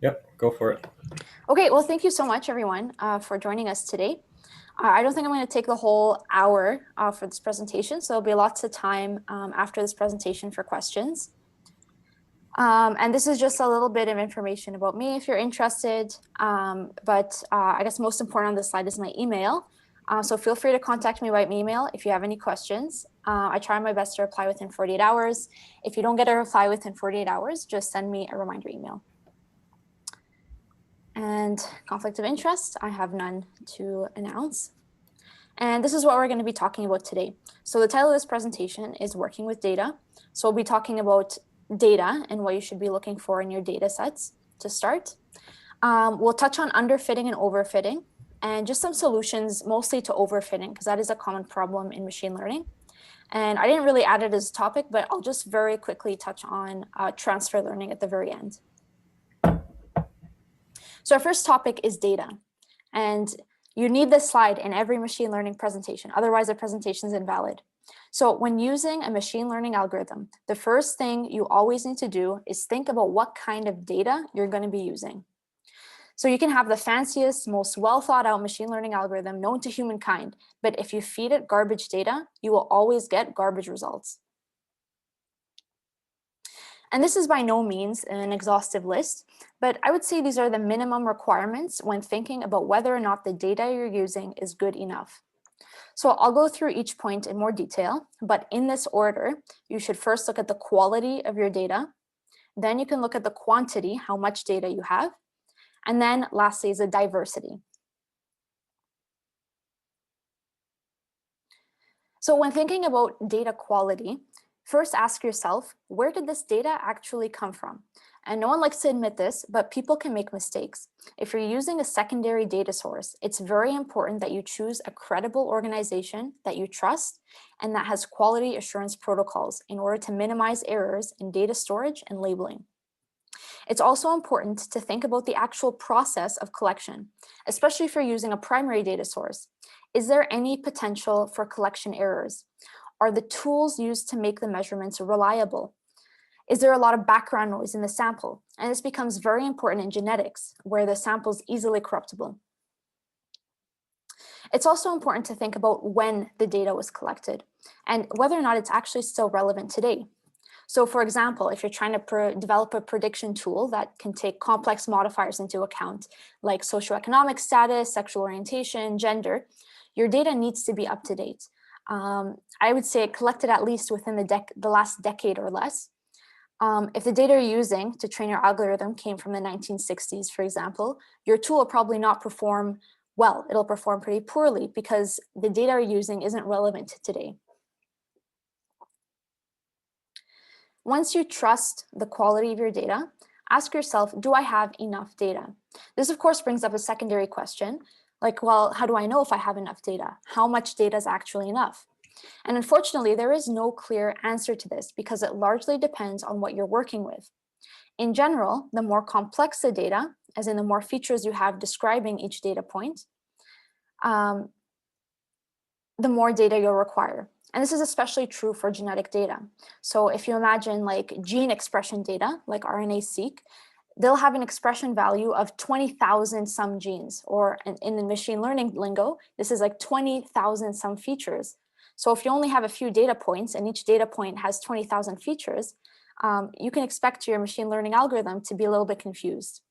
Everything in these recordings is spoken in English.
Yep, go for it. Okay, well, thank you so much, everyone, for joining us today. I don't think I'm going to take the whole hour for this presentation, so there'll be lots of time after this presentation for questions. And this is just a little bit of information about me if you're interested, but I guess most important on this slide is my email. So feel free to contact me by email if you have any questions. I try my best to reply within 48 hours. If you don't get a reply within 48 hours, just send me a reminder email. And conflict of interest, I have none to announce. And this is what we're going to be talking about today. So the title of this presentation is Working with Data. So we'll be talking about data and what you should be looking for in your data sets to start. We'll touch on underfitting and overfitting and just some solutions mostly to overfitting because that is a common problem in machine learning. And I didn't really add it as a topic, but I'll just very quickly touch on transfer learning at the very end. So our first topic is data. And you need this slide in every machine learning presentation, otherwise the presentation is invalid. So when using a machine learning algorithm, the first thing you always need to do is think about what kind of data you're going to be using. So you can have the fanciest, most well thought out machine learning algorithm known to humankind, but if you feed it garbage data, you will always get garbage results. And this is by no means an exhaustive list, but I would say these are the minimum requirements when thinking about whether or not the data you're using is good enough. So I'll go through each point in more detail, but in this order, you should first look at the quality of your data. Then you can look at the quantity, how much data you have. And then lastly is the diversity. So when thinking about data quality, first ask yourself, where did this data actually come from? And no one likes to admit this, but people can make mistakes. If you're using a secondary data source, it's very important that you choose a credible organization that you trust and that has quality assurance protocols in order to minimize errors in data storage and labeling. It's also important to think about the actual process of collection, especially if you're using a primary data source. Is there any potential for collection errors? Are the tools used to make the measurements reliable? Is there a lot of background noise in the sample? And this becomes very important in genetics, where the sample is easily corruptible. It's also important to think about when the data was collected and whether or not it's actually still relevant today. So for example, if you're trying to develop a prediction tool that can take complex modifiers into account, like socioeconomic status, sexual orientation, gender, your data needs to be up to date. I would say collected at least within the last decade or less. If the data you're using to train your algorithm came from the 1960s, for example, your tool will probably not perform well. It'll perform pretty poorly because the data you're using isn't relevant to today. Once you trust the quality of your data, ask yourself, do I have enough data? This, of course, brings up a secondary question, like, well, how do I know if I have enough data? How much data is actually enough? And unfortunately, there is no clear answer to this because it largely depends on what you're working with. In general, the more complex the data, as in the more features you have describing each data point, the more data you'll require. And this is especially true for genetic data. So if you imagine like gene expression data, like RNA-seq, they'll have an expression value of 20,000 some genes, or in the machine learning lingo, this is like 20,000 some features. So if you only have a few data points and each data point has 20,000 features, you can expect your machine learning algorithm to be a little bit confused.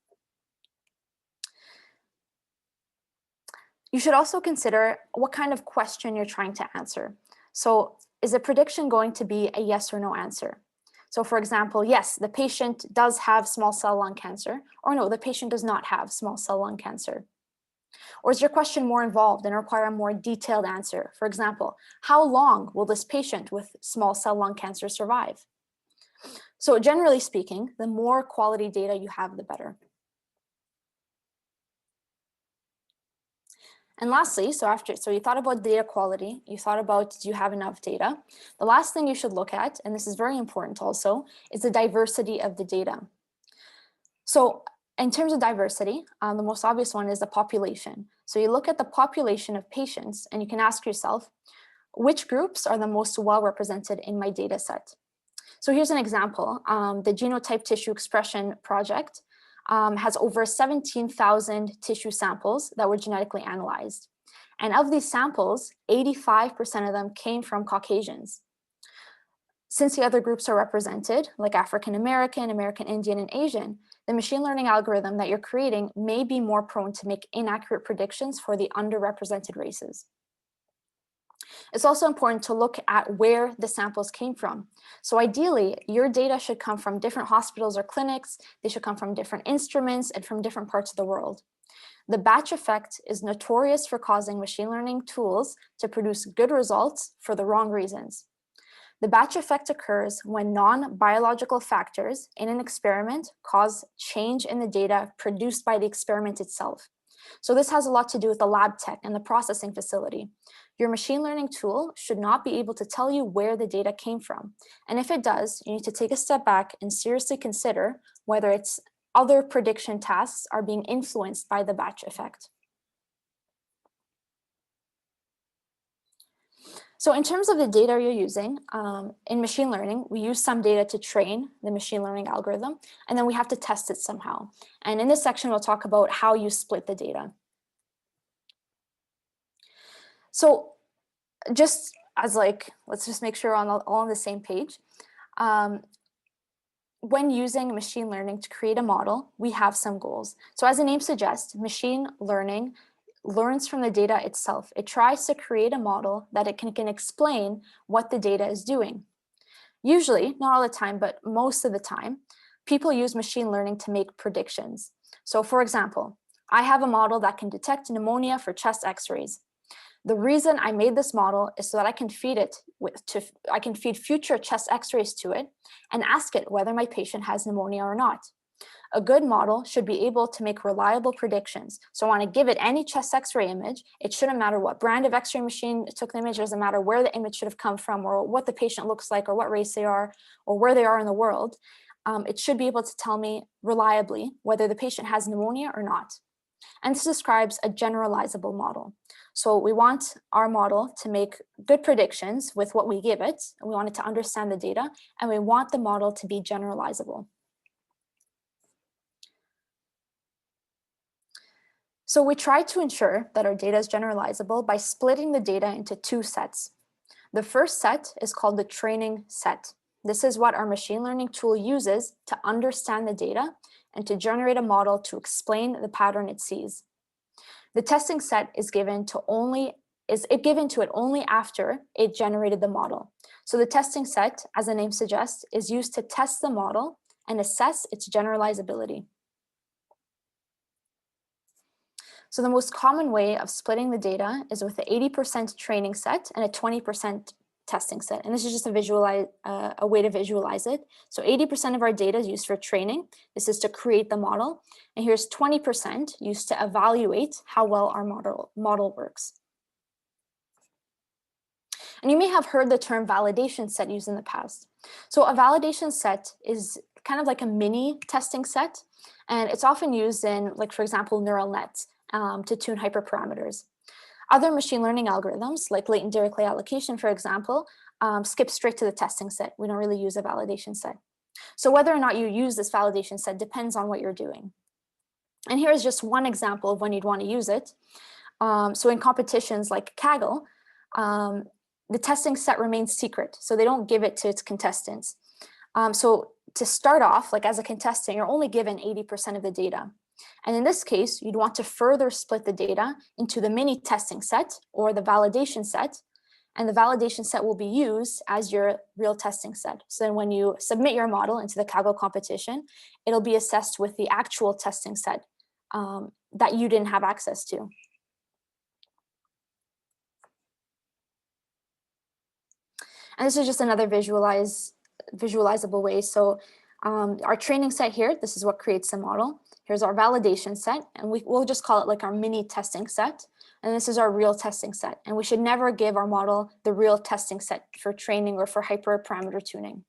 You should also consider what kind of question you're trying to answer. So is the prediction going to be a yes or no answer? So for example, yes, the patient does have small cell lung cancer, or no, the patient does not have small cell lung cancer. Or is your question more involved and require a more detailed answer? For example, how long will this patient with small cell lung cancer survive? So generally speaking, the more quality data you have, the better. And lastly, so you thought about data quality, you thought about, do you have enough data? The last thing you should look at, and this is very important also, is the diversity of the data. So in terms of diversity, the most obvious one is the population. So you look at the population of patients and you can ask yourself, which groups are the most well represented in my data set? So here's an example, the Genotype Tissue Expression Project has over 17,000 tissue samples that were genetically analyzed. And of these samples, 85% of them came from Caucasians. Since the other groups are represented, like African American, American Indian, and Asian, the machine learning algorithm that you're creating may be more prone to make inaccurate predictions for the underrepresented races. It's also important to look at where the samples came from. So ideally, your data should come from different hospitals or clinics. They should come from different instruments and from different parts of the world. The batch effect is notorious for causing machine learning tools to produce good results for the wrong reasons. The batch effect occurs when non-biological factors in an experiment cause change in the data produced by the experiment itself. So this has a lot to do with the lab tech and the processing facility. Your machine learning tool should not be able to tell you where the data came from. And if it does, you need to take a step back and seriously consider whether its other prediction tasks are being influenced by the batch effect. So in terms of the data you're using, in machine learning, we use some data to train the machine learning algorithm, and then we have to test it somehow. And in this section, we'll talk about how you split the data. So just as let's just make sure we're all on the same page. When using machine learning to create a model, we have some goals. So as the name suggests, machine learning learns from the data itself. It tries to create a model that it can explain what the data is doing. Usually, not all the time, but most of the time, people use machine learning to make predictions. So for example, I have a model that can detect pneumonia for chest x-rays. The reason I made this model is so that I can feed future chest x-rays to it and ask it whether my patient has pneumonia or not. A good model should be able to make reliable predictions. So I want to give it any chest x-ray image. It shouldn't matter what brand of x-ray machine took the image. It doesn't matter where the image should have come from or what the patient looks like or what race they are or where they are in the world. It should be able to tell me reliably whether the patient has pneumonia or not. And this describes a generalizable model. So we want our model to make good predictions with what we give it. And we want it to understand the data, and we want the model to be generalizable. So we try to ensure that our data is generalizable by splitting the data into two sets. The first set is called the training set. This is what our machine learning tool uses to understand the data and to generate a model to explain the pattern it sees. The testing set is given to it only after it generated the model. So the testing set, as the name suggests, is used to test the model and assess its generalizability. So the most common way of splitting the data is with the 80% training set and a 20% testing set. And this is just a way to visualize it. So 80% of our data is used for training. This is to create the model. And here's 20% used to evaluate how well our model works. And you may have heard the term validation set used in the past. So a validation set is kind of like a mini testing set. And it's often used in, for example, neural nets to tune hyperparameters. Other machine learning algorithms, like latent Dirichlet allocation, for example, skip straight to the testing set. We don't really use a validation set. So whether or not you use this validation set depends on what you're doing. And here is just one example of when you'd want to use it. So in competitions like Kaggle, the testing set remains secret, so they don't give it to its contestants. So to start off, as a contestant, you're only given 80% of the data. And in this case, you'd want to further split the data into the mini testing set or the validation set. And the validation set will be used as your real testing set. So then when you submit your model into the Kaggle competition, it'll be assessed with the actual testing set that you didn't have access to. And this is just another visualizable way. So our training set here, this is what creates the model. Here's our validation set, and we'll just call it our mini testing set. And this is our real testing set. And we should never give our model the real testing set for training or for hyperparameter tuning.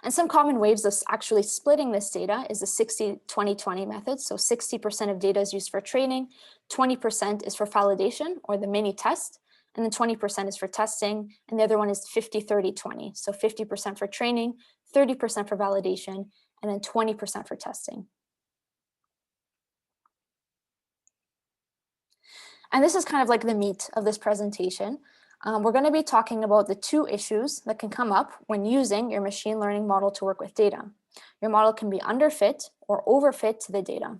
And some common ways of actually splitting this data is the 60-20-20 method. So 60% of data is used for training, 20% is for validation or the mini test, and then 20% is for testing, and the other one is 50-30-20. So 50% for training, 30% for validation, and then 20% for testing. And this is kind of like the meat of this presentation. We're going to be talking about the two issues that can come up when using your machine learning model to work with data. Your model can be underfit or overfit to the data.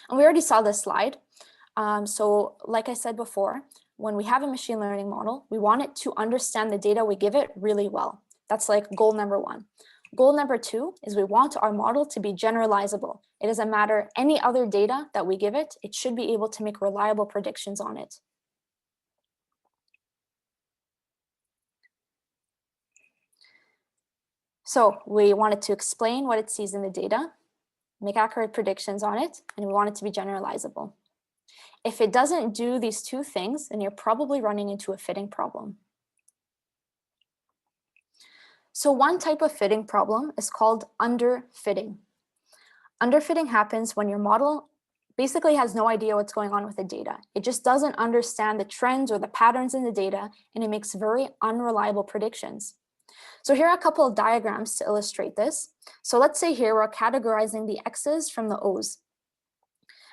And we already saw this slide. So like I said before, when we have a machine learning model, we want it to understand the data we give it really well. That's like goal number one. Goal number two is we want our model to be generalizable. It doesn't matter any other data that we give it, it should be able to make reliable predictions on it. So we want it to explain what it sees in the data, make accurate predictions on it, and we want it to be generalizable. If it doesn't do these two things, then you're probably running into a fitting problem. So one type of fitting problem is called underfitting. Underfitting happens when your model basically has no idea what's going on with the data. It just doesn't understand the trends or the patterns in the data, and it makes very unreliable predictions. So here are a couple of diagrams to illustrate this. So let's say here we're categorizing the X's from the O's.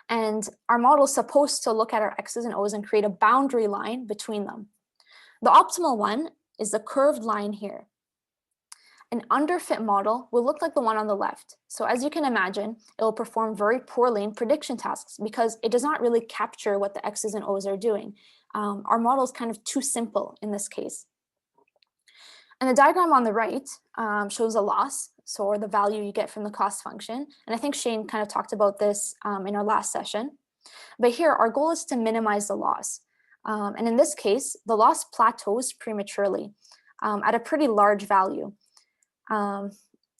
And our model is supposed to look at our X's and O's and create a boundary line between them. The optimal one is the curved line here. An underfit model will look like the one on the left. So as you can imagine, it will perform very poorly in prediction tasks because it does not really capture what the X's and O's are doing. Our model is kind of too simple in this case. And the diagram on the right shows a loss, or the value you get from the cost function. And I think Shane kind of talked about this in our last session. But here, our goal is to minimize the loss. And in this case, the loss plateaus prematurely at a pretty large value. And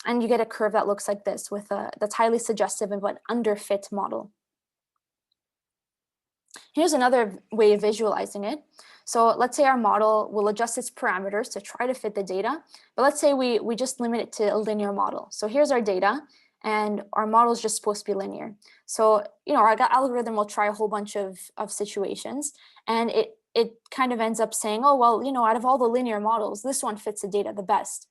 you get a curve that looks like this that's highly suggestive of an underfit model. Here's another way of visualizing it. So let's say our model will adjust its parameters to try to fit the data, but let's say we just limit it to a linear model. So here's our data, and our model is just supposed to be linear. So, our algorithm will try a whole bunch of situations, and it kind of ends up saying, oh, well, out of all the linear models, this one fits the data the best.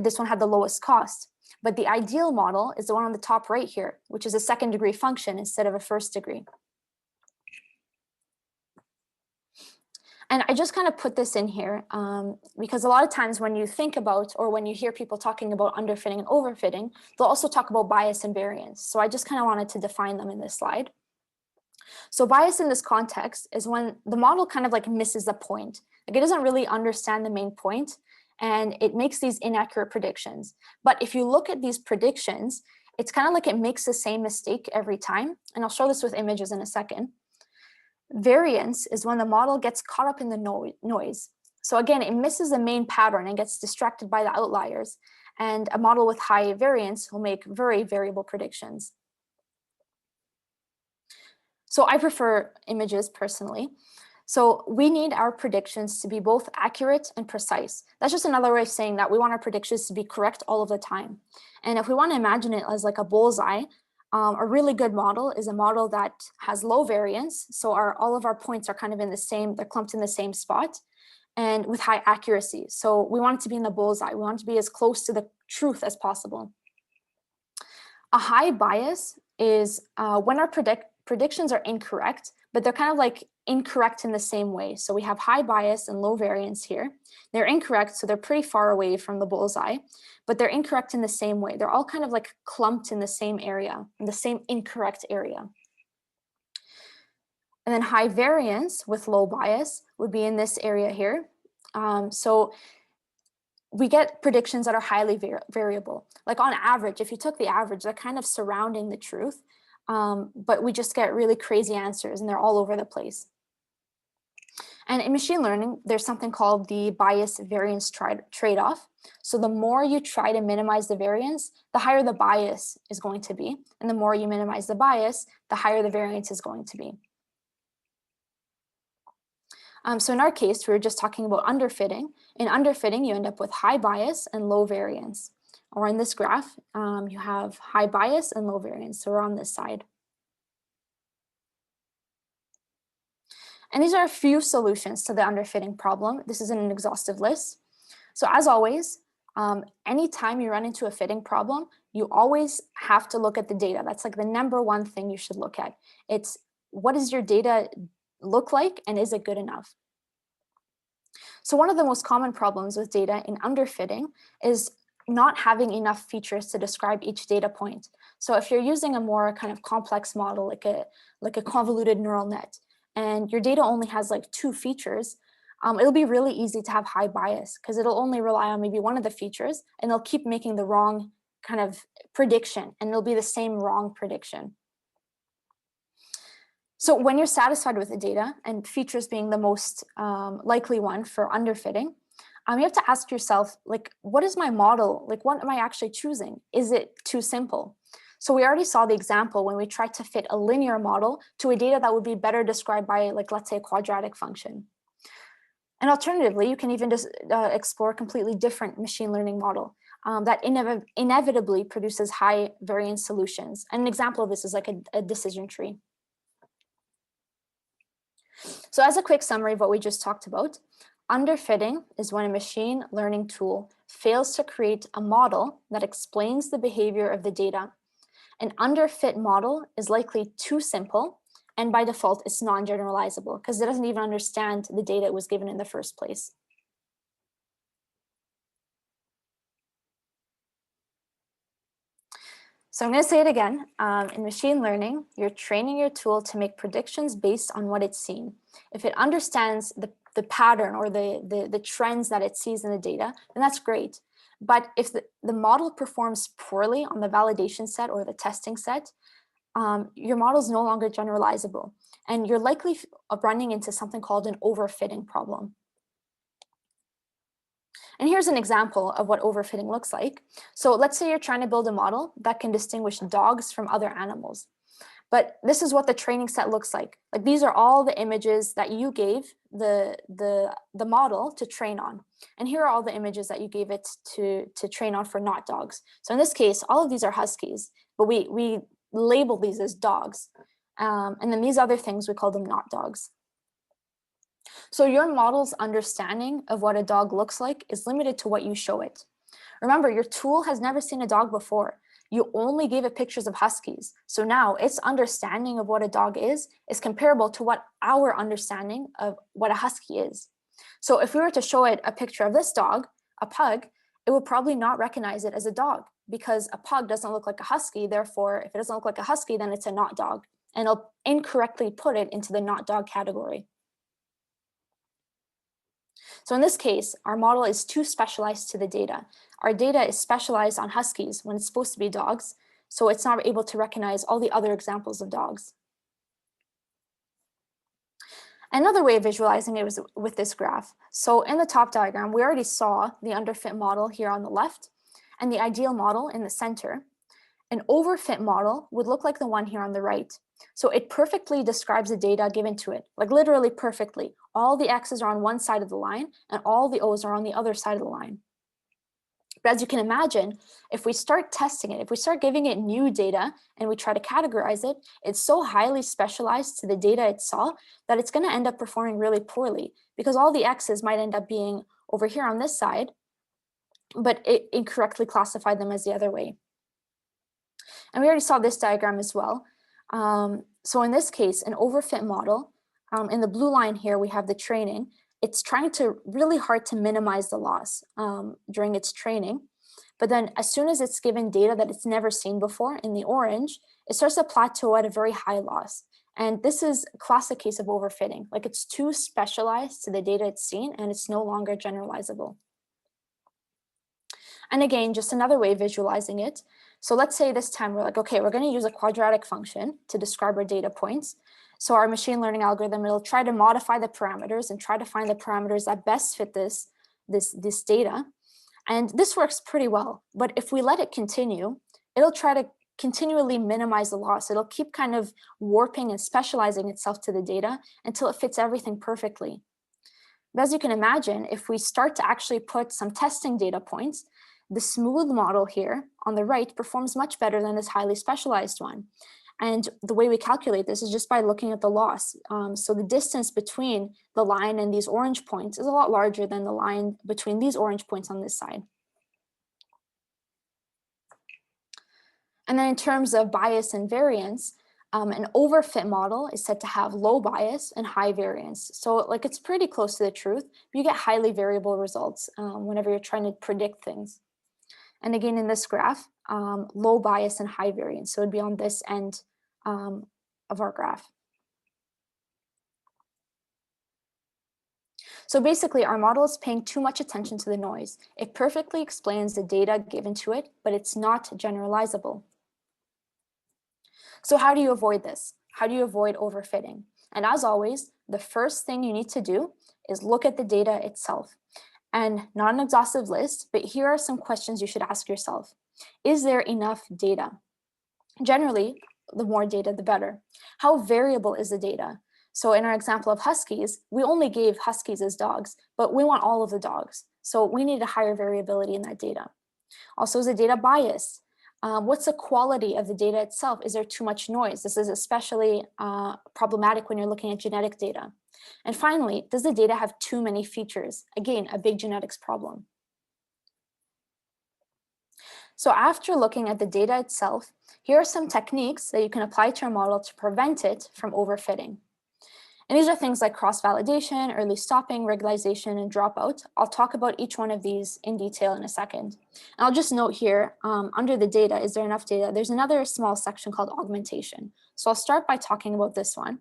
This one had the lowest cost. But the ideal model is the one on the top right here, which is a second degree function instead of a first degree. And I just kind of put this in here because a lot of times when you think about or when you hear people talking about underfitting and overfitting, they'll also talk about bias and variance. So I just kind of wanted to define them in this slide. So bias in this context is when the model kind of like misses the point. Like it doesn't really understand the main point and it makes these inaccurate predictions. But if you look at these predictions, it's kind of like it makes the same mistake every time. And I'll show this with images in a second. Variance is when the model gets caught up in the noise. So again, it misses the main pattern and gets distracted by the outliers. And a model with high variance will make very variable predictions. So I prefer images personally. So we need our predictions to be both accurate and precise. That's just another way of saying that we want our predictions to be correct all of the time. And if we want to imagine it as like a bullseye, a really good model is a model that has low variance. So all of our points are kind of they're clumped in the same spot and with high accuracy. So we want it to be in the bullseye. We want it to be as close to the truth as possible. A high bias is when our predictions are incorrect, but they're kind of like incorrect in the same way. So we have high bias and low variance here. They're incorrect, so they're pretty far away from the bullseye, but they're incorrect in the same way. They're all kind of like clumped in the same area, in the same incorrect area. And then high variance with low bias would be in this area here. So we get predictions that are highly variable. Like on average, if you took the average, they're kind of surrounding the truth, but we just get really crazy answers and they're all over the place. And in machine learning, there's something called the bias variance trade-off. So the more you try to minimize the variance, the higher the bias is going to be. And the more you minimize the bias, the higher the variance is going to be. So in our case, we were just talking about underfitting. In underfitting, you end up with high bias and low variance. Or in this graph, you have high bias and low variance. So we're on this side. And these are a few solutions to the underfitting problem. This isn't an exhaustive list. So as always, anytime you run into a fitting problem, you always have to look at the data. That's like the number one thing you should look at. It's what does your data look like and is it good enough? So one of the most common problems with data in underfitting is not having enough features to describe each data point. So if you're using a more kind of complex model, like a convoluted neural net, and your data only has like 2 features, it'll be really easy to have high bias because it'll only rely on maybe one of the features and they'll keep making the wrong kind of prediction, and it'll be the same wrong prediction. So when you're satisfied with the data, and features being the most likely one for underfitting, you have to ask yourself, like, what is my model? Like, what am I actually choosing? Is it too simple? So we already saw the example when we tried to fit a linear model to a data that would be better described by, like, let's say, a quadratic function. And alternatively, you can even just explore a completely different machine learning model that inevitably produces high variance solutions. And an example of this is like a decision tree. So as a quick summary of what we just talked about, underfitting is when a machine learning tool fails to create a model that explains the behavior of the data. An underfit model is likely too simple, and by default, it's non-generalizable because it doesn't even understand the data it was given in the first place. So I'm going to say it again. In machine learning, you're training your tool to make predictions based on what it's seen. If it understands the pattern or the trends that it sees in the data, then that's great. But if the model performs poorly on the validation set or the testing set, your model is no longer generalizable. And you're likely running into something called an overfitting problem. And here's an example of what overfitting looks like. So let's say you're trying to build a model that can distinguish dogs from other animals. But this is what the training set looks like. Like, these are all the images that you gave the model to train on. And here are all the images that you gave it to train on for not dogs. So in this case, all of these are huskies, but we label these as dogs. And then these other things, we call them not dogs. So your model's understanding of what a dog looks like is limited to what you show it. Remember, your tool has never seen a dog before. You only gave it pictures of huskies. So now its understanding of what a dog is comparable to what our understanding of what a husky is. So if we were to show it a picture of this dog, a pug, it would probably not recognize it as a dog because a pug doesn't look like a husky. Therefore, if it doesn't look like a husky, then it's a not dog. And it'll incorrectly put it into the not dog category. So in this case, our model is too specialized to the data. Our data is specialized on huskies when it's supposed to be dogs, so it's not able to recognize all the other examples of dogs. Another way of visualizing it was with this graph. So in the top diagram, we already saw the underfit model here on the left and the ideal model in the center. An overfit model would look like the one here on the right. So it perfectly describes the data given to it, like literally perfectly. All the X's are on one side of the line and all the O's are on the other side of the line. But as you can imagine, if we start testing it, if we start giving it new data and we try to categorize it, it's so highly specialized to the data it saw that it's going to end up performing really poorly because all the X's might end up being over here on this side, but it incorrectly classified them as the other way. And we already saw this diagram as well. So in this case, an overfit model, in the blue line here, we have the training. It's trying to really hard to minimize the loss during its training. But then as soon as it's given data that it's never seen before in the orange, it starts to plateau at a very high loss. And this is a classic case of overfitting. Like, it's too specialized to the data it's seen and it's no longer generalizable. And again, just another way of visualizing it. So let's say this time we're like, okay, we're going to use a quadratic function to describe our data points. So our machine learning algorithm, it'll try to modify the parameters and try to find the parameters that best fit this data. And this works pretty well. But if we let it continue, it'll try to continually minimize the loss. It'll keep kind of warping and specializing itself to the data until it fits everything perfectly. But as you can imagine, if we start to actually put some testing data points, the smooth model here on the right performs much better than this highly specialized one. And the way we calculate this is just by looking at the loss. So the distance between the line and these orange points is a lot larger than the line between these orange points on this side. And then in terms of bias and variance, an overfit model is said to have low bias and high variance. So like it's pretty close to the truth, but you get highly variable results whenever you're trying to predict things. And again, in this graph, low bias and high variance. So it'd be on this end of our graph. So basically, our model is paying too much attention to the noise. It perfectly explains the data given to it, but it's not generalizable. So how do you avoid this? How do you avoid overfitting? And as always, the first thing you need to do is look at the data itself. And not an exhaustive list, but here are some questions you should ask yourself. Is there enough data? Generally, the more data, the better. How variable is the data? So in our example of huskies, we only gave huskies as dogs, but we want all of the dogs. So we need a higher variability in that data. Also, is the data biased? What's the quality of the data itself? Is there too much noise? This is especially problematic when you're looking at genetic data. And finally, does the data have too many features? Again, a big genetics problem. So after looking at the data itself, here are some techniques that you can apply to your model to prevent it from overfitting. And these are things like cross-validation, early stopping, regularization, and dropout. I'll talk about each one of these in detail in a second. And I'll just note here, under the data, is there enough data? There's another small section called augmentation. So I'll start by talking about this one.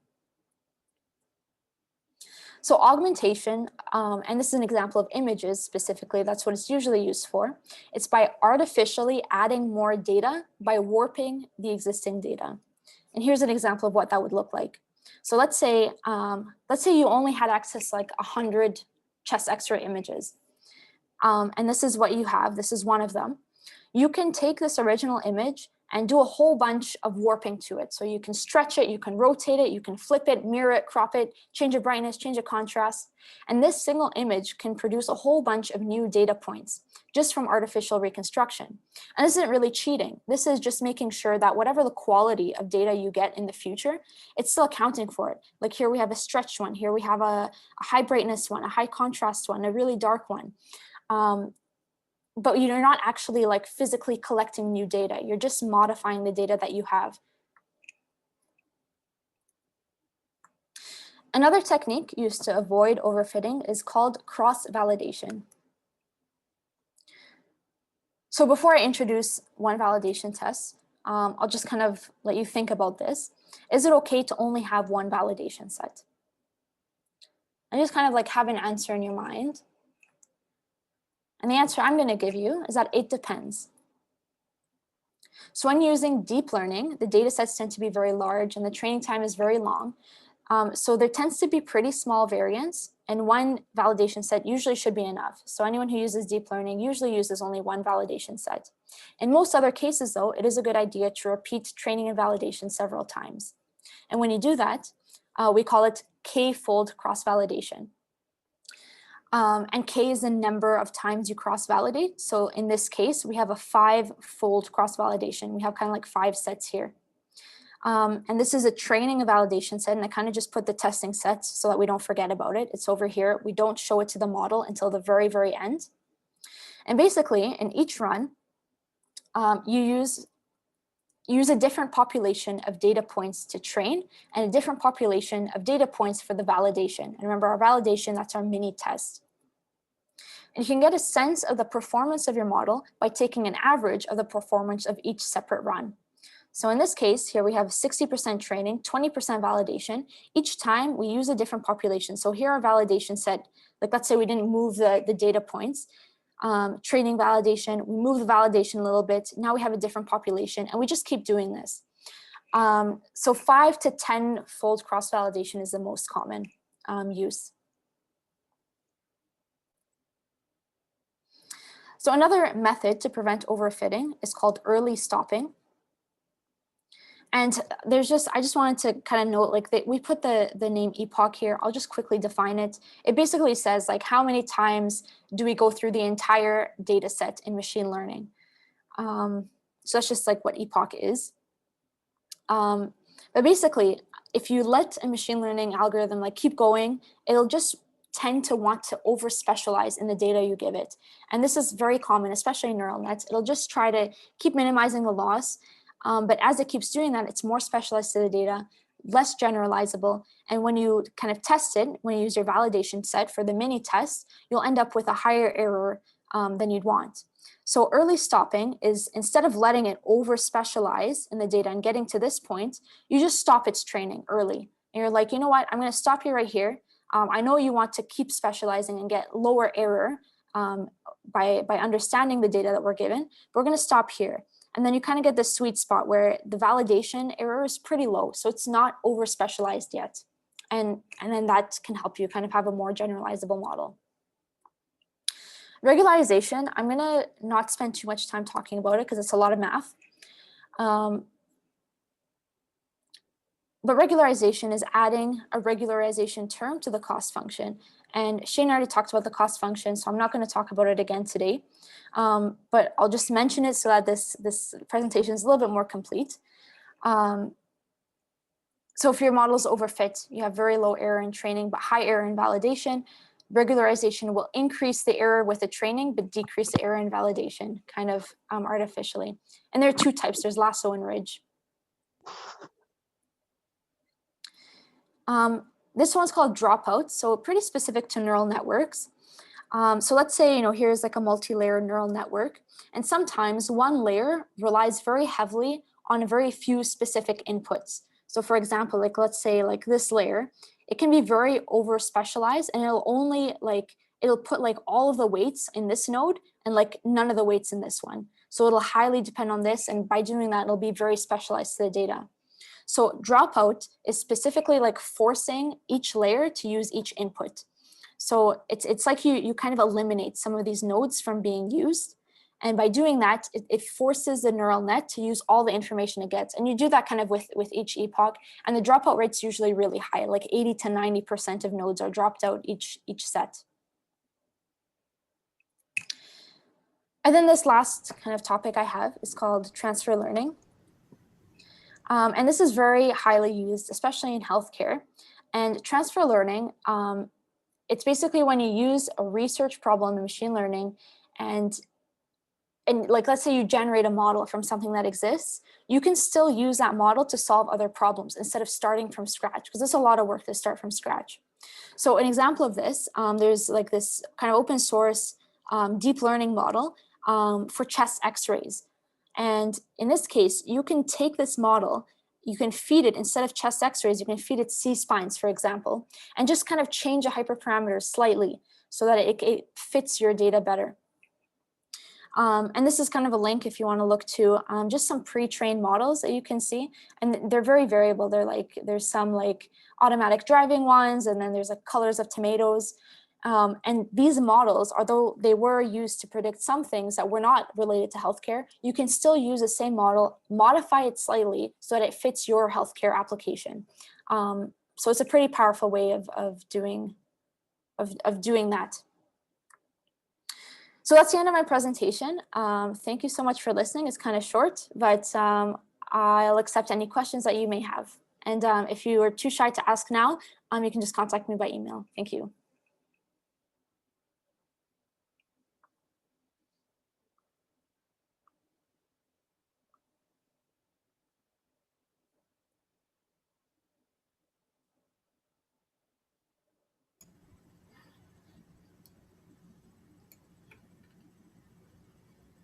So augmentation, and this is an example of images specifically, that's what it's usually used for. It's by artificially adding more data by warping the existing data. And here's an example of what that would look like. So let's say you only had access to like 100 chest X-ray images. And this is what you have. This is one of them. You can take this original image and do a whole bunch of warping to it. So you can stretch it, you can rotate it, you can flip it, mirror it, crop it, change the brightness, change the contrast. And this single image can produce a whole bunch of new data points just from artificial reconstruction. And this isn't really cheating. This is just making sure that whatever the quality of data you get in the future, it's still accounting for it. Like here we have a stretched one, here we have a high brightness one, a high contrast one, a really dark one. But you're not actually like physically collecting new data. You're just modifying the data that you have. Another technique used to avoid overfitting is called cross-validation. So before I introduce one validation test, I'll just kind of let you think about this. Is it okay to only have one validation set? And just kind of like have an answer in your mind. And the answer I'm going to give you is that it depends. So when using deep learning, the data sets tend to be very large and the training time is very long. So there tends to be pretty small variance, and one validation set usually should be enough. So anyone who uses deep learning usually uses only one validation set. In most other cases, though, it is a good idea to repeat training and validation several times. And when you do that, we call it k-fold cross-validation. And k is the number of times you cross-validate. So in this case, we have a 5-fold cross-validation. We have kind of like 5 sets here. And this is a training and validation set, and I kind of just put the testing sets so that we don't forget about it. It's over here. We don't show it to the model until the very, very end. And basically, in each run, you use a different population of data points to train and a different population of data points for the validation. And remember, our validation, that's our mini test. And you can get a sense of the performance of your model by taking an average of the performance of each separate run. So in this case, here we have 60% training, 20% validation. Each time we use a different population. So here our validation set, like let's say we didn't move the data points, training validation, we move the validation a little bit. Now we have a different population and we just keep doing this. So 5 to 10-fold cross-validation is the most common use. So another method to prevent overfitting is called early stopping. And I just wanted to kind of note, like we put the name epoch here. I'll just quickly define it. It basically says like how many times do we go through the entire data set in machine learning. So that's just like what epoch is. But basically, if you let a machine learning algorithm like keep going, it'll just tend to want to over specialize in the data you give it. And this is very common, especially in neural nets. It'll just try to keep minimizing the loss. But as it keeps doing that, it's more specialized to the data, less generalizable. And when you kind of test it, when you use your validation set for the mini test, you'll end up with a higher error than you'd want. So early stopping is, instead of letting it over specialize in the data and getting to this point, you just stop its training early. And you're like, you know what, I'm going to stop you right here. I know you want to keep specializing and get lower error by understanding the data that we're given, but we're going to stop here. And then you kind of get this sweet spot where the validation error is pretty low. So it's not over specialized yet. And then that can help you kind of have a more generalizable model. Regularization, I'm going to not spend too much time talking about it because it's a lot of math. But regularization is adding a regularization term to the cost function. And Shane already talked about the cost function, so I'm not going to talk about it again today. But I'll just mention it so that this presentation is a little bit more complete. So if your model is overfit, you have very low error in training, but high error in validation, regularization will increase the error with the training, but decrease the error in validation, kind of artificially. And there are two types. There's lasso and ridge. This one's called dropout, so pretty specific to neural networks. So let's say, here's like a multi-layer neural network, and sometimes one layer relies very heavily on very few specific inputs. So for example, like let's say like this layer, it can be very over specialized, and it'll put like all of the weights in this node and like none of the weights in this one. So it'll highly depend on this, and by doing that, it'll be very specialized to the data. So dropout is specifically like forcing each layer to use each input. So it's like you kind of eliminate some of these nodes from being used. And by doing that, it forces the neural net to use all the information it gets. And you do that kind of with each epoch. And the dropout rate's usually really high, like 80 to 90% of nodes are dropped out each set. And then this last kind of topic I have is called transfer learning. And this is very highly used, especially in healthcare. And transfer learning, it's basically when you use a research problem in machine learning and like, let's say you generate a model from something that exists, you can still use that model to solve other problems instead of starting from scratch, because it's a lot of work to start from scratch. So an example of this, there's like this kind of open source deep learning model for chest x-rays. And in this case, you can take this model, you can feed it, instead of chest x-rays, you can feed it C-spines, for example, and just kind of change a hyperparameter slightly so that it fits your data better. And this is kind of a link if you want to look to just some pre-trained models that you can see. And they're very variable. There's some like automatic driving ones, and then there's like colors of tomatoes. And these models, although they were used to predict some things that were not related to healthcare, you can still use the same model, modify it slightly so that it fits your healthcare application. So it's a pretty powerful way of doing that. So that's the end of my presentation. Thank you so much for listening. It's kind of short, but I'll accept any questions that you may have. And if you are too shy to ask now, you can just contact me by email. Thank you.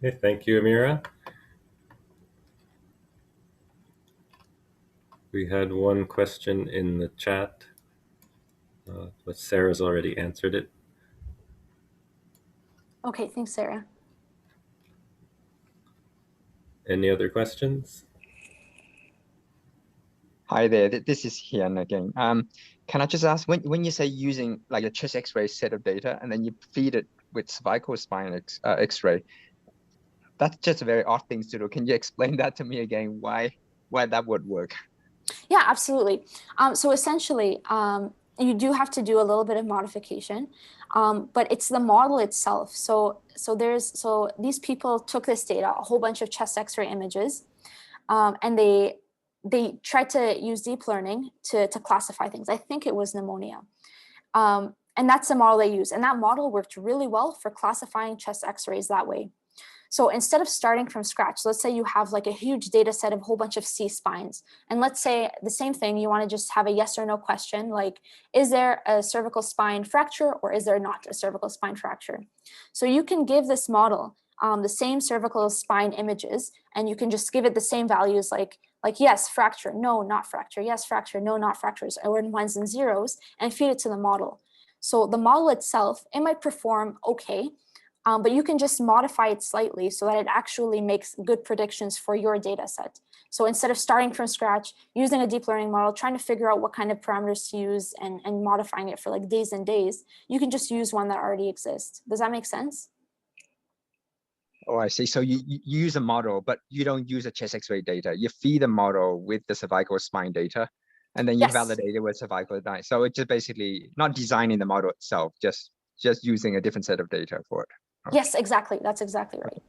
Okay, thank you, Amira. We had one question in the chat, but Sarah's already answered it. Okay, thanks, Sarah. Any other questions? Hi there, this is Hian again. Can I just ask, when you say using like a chest X-ray set of data and then you feed it with cervical spine X-ray, that's just a very odd thing to do. Can you explain that to me again? Why that would work? Yeah, absolutely. So essentially, you do have to do a little bit of modification, but it's the model itself. So these people took this data, a whole bunch of chest X-ray images, and they they tried to use deep learning to classify things. I think it was pneumonia. And that's the model they used. And that model worked really well for classifying chest x-rays that way. So instead of starting from scratch, let's say you have like a huge data set of a whole bunch of C spines. And let's say the same thing, you want to just have a yes or no question, like, is there a cervical spine fracture or is there not a cervical spine fracture? So you can give this model the same cervical spine images, and you can just give it the same values like yes, fracture, no, not fracture, yes, fracture, no, not fractures, or in ones and zeros, and feed it to the model. So the model itself, it might perform okay, but you can just modify it slightly so that it actually makes good predictions for your data set. So instead of starting from scratch, using a deep learning model, trying to figure out what kind of parameters to use and modifying it for like days and days, you can just use one that already exists. Does that make sense? Oh, I see. So you use a model, but you don't use a chest X-ray data. You feed the model with the cervical spine data, and then you Yes. validate it with cervical data. So it's just basically not designing the model itself, just using a different set of data for it. Okay. Yes, exactly. That's exactly right.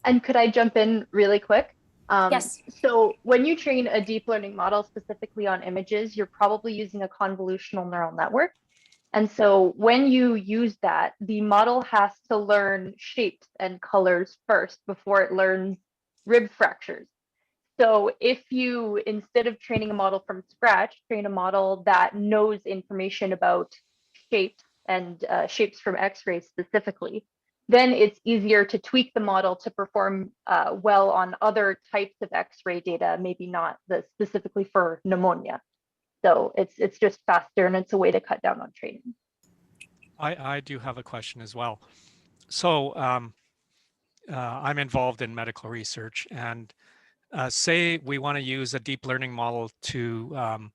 And could I jump in really quick? Yes. So when you train a deep learning model specifically on images, you're probably using a convolutional neural network. And so when you use that, the model has to learn shapes and colors first before it learns rib fractures. So if you, instead of training a model from scratch, train a model that knows information about shapes and shapes from X-rays specifically, then it's easier to tweak the model to perform well on other types of X-ray data, maybe not specifically for pneumonia. So it's just faster, and it's a way to cut down on training. I do have a question as well. So I'm involved in medical research, and say we want to use a deep learning model to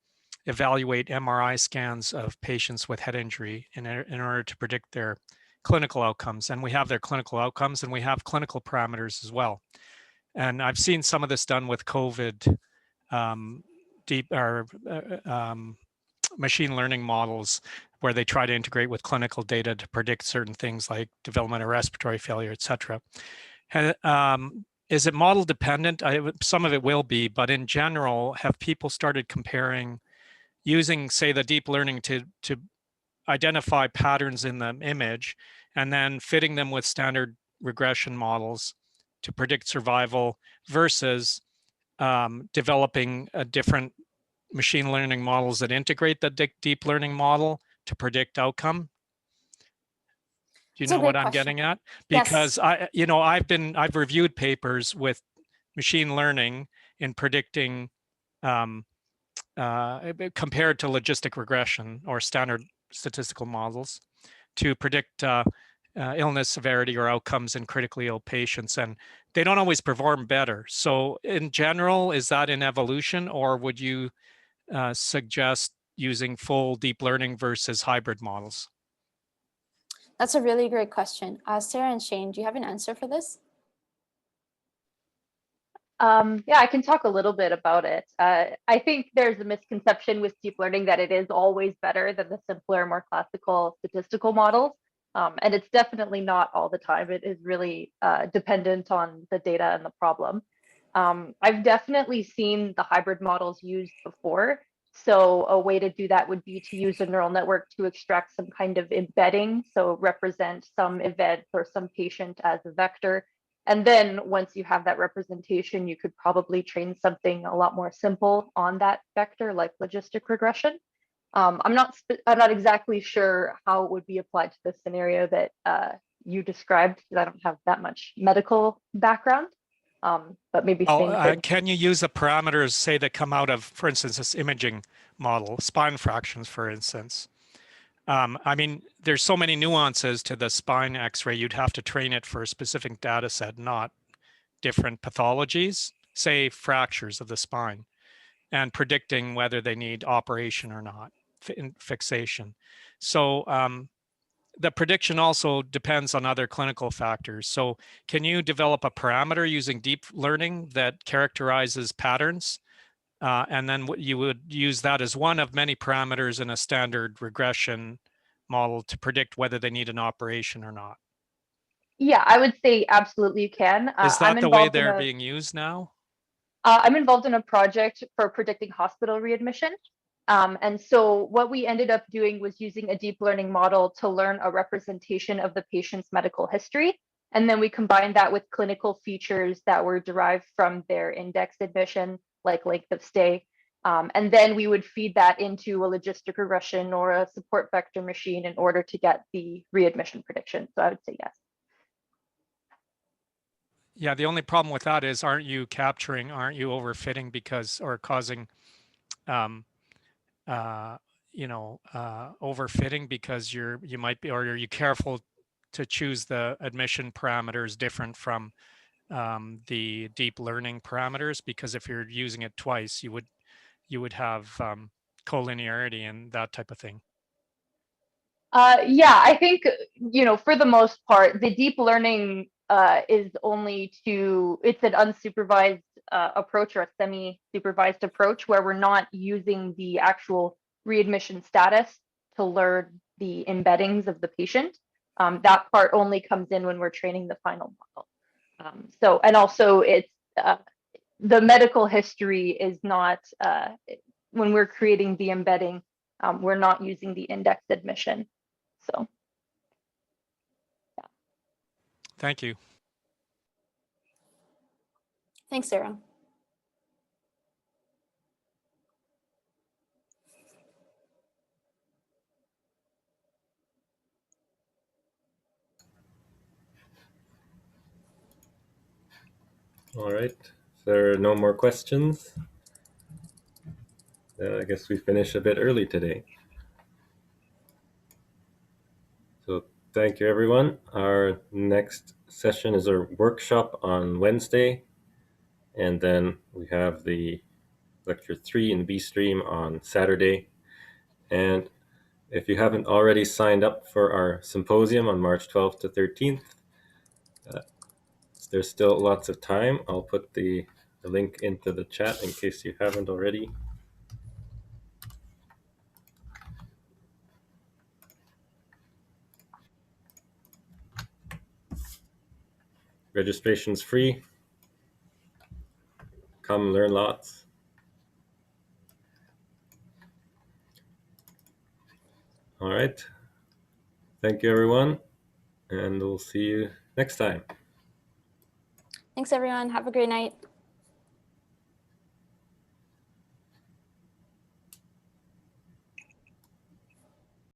evaluate MRI scans of patients with head injury in order to predict their clinical outcomes. And we have their clinical outcomes, and we have clinical parameters as well. And I've seen some of this done with COVID machine learning models where they try to integrate with clinical data to predict certain things like development of respiratory failure, et cetera. Is it model dependent? Some of it will be, but in general, have people started comparing using, say, the deep learning to identify patterns in the image and then fitting them with standard regression models to predict survival versus developing a different machine learning models that integrate the deep learning model to predict outcome? Do you know what I'm getting at? Because yes. I've reviewed papers with machine learning in predicting compared to logistic regression or standard statistical models to predict illness severity or outcomes in critically ill patients, and they don't always perform better. So in general, is that in evolution, or would you suggest using full deep learning versus hybrid models? That's a really great question. Sarah and Shane, do you have an answer for this? Yeah, I can talk a little bit about it. I think there's a misconception with deep learning that it is always better than the simpler, more classical statistical models. And it's definitely not all the time. It is really dependent on the data and the problem. I've definitely seen the hybrid models used before. So a way to do that would be to use a neural network to extract some kind of embedding. So represent some event or some patient as a vector. And then once you have that representation, you could probably train something a lot more simple on that vector, like logistic regression. I'm not exactly sure how it would be applied to the scenario that you described, because I don't have that much medical background. But maybe can you use the parameters, say, that come out of, for instance, this imaging model, spine fractions, for instance? I mean, there's so many nuances to the spine X-ray. You'd have to train it for a specific data set, not different pathologies, say fractures of the spine, and predicting whether they need operation or not, fixation. So the prediction also depends on other clinical factors. So can you develop a parameter using deep learning that characterizes patterns? And then you would use that as one of many parameters in a standard regression model to predict whether they need an operation or not. Yeah, I would say absolutely you can. Is that the way they're being used now? I'm involved in a project for predicting hospital readmission. And so what we ended up doing was using a deep learning model to learn a representation of the patient's medical history. And then we combined that with clinical features that were derived from their index admission, like length of stay. And then we would feed that into a logistic regression or a support vector machine in order to get the readmission prediction. So I would say yes. Yeah, the only problem with that is, aren't you overfitting because, or causing, overfitting because you might be, or are you careful to choose the admission parameters different from the deep learning parameters? Because if you're using it twice, you would have collinearity and that type of thing. Yeah, I think, for the most part, the deep learning is it's an unsupervised approach, or a semi-supervised approach, where we're not using the actual readmission status to learn the embeddings of the patient. That part only comes in when we're training the final model. And also it's the medical history is not, when we're creating the embedding, we're not using the index admission. So, yeah. Thank you. Thanks, Sarah. All right. If there are no more questions, then I guess we finish a bit early today. So thank you, everyone. Our next session is our workshop on Wednesday. And then we have the lecture 3 in B-Stream on Saturday. And if you haven't already signed up for our symposium on March 12th to 13th, there's still lots of time. I'll put the link into the chat in case you haven't already. Registration's free. Come learn lots. All right. Thank you, everyone. And we'll see you next time. Thanks, everyone. Have a great night.